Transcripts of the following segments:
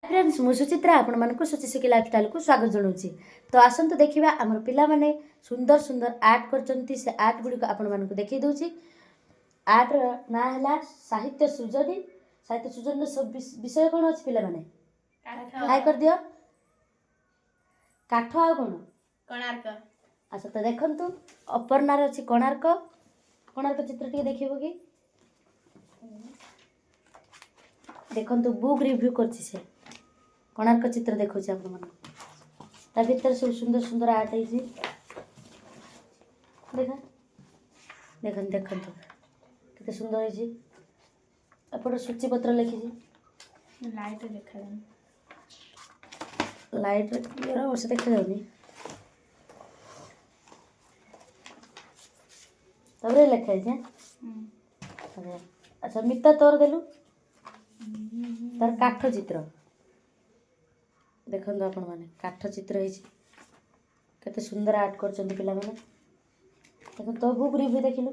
Friends मु सुचित्रा आपण मानक सुचि सुखी लाइफस्टाइल को स्वागत जनाऊँगी। तो आसतु देखा आम पाने सुंदर सुंदर आर्ट कर से आर्ट गुड़ी आपण मानक देखी दूची। आर्ट ना है साहित्य सृजनी। साहित्य सृजन विषय कौन अच्छी पिला माने हाय कर दियो काठ आ कौन कोणार्क। अच्छा तो देखंतु अपर्णार अच्छी कोणार्क। कोणार्क चित्र टी देखिबो कि देखंतु बुक रिव्यू करछि से कोणार्क चित्र देखो आपण मन ता भीतर सब सुंदर सुंदर आर्ट है देखा देखन देखंतु किते सुंदर है। एपटे सूची पत्र लिखी लाइट देखा लाइट क्लियर अवश्य देखा जाउनी तबरे लिखा है। अच्छा मिता तोर देलु तार काठ चित्र देखो आपण माने काठ चित्र है केते सुंदर आर्ट करछन पिला माने देखो तो बुक रिव्यू देखिलु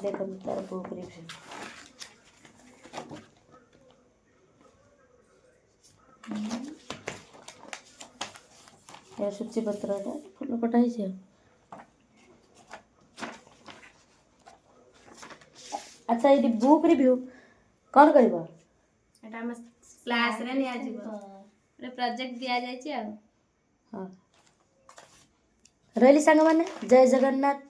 देखो तार बुक रिव्यू या सूची पत्र फुल कटा है। अच्छा ये बुक रिव्यू कौन करबो एटा हम क्लास रे निया जीवो रे प्रोजेक्ट दिया जाय छी आ हां रैली संग माने जय जगन्नाथ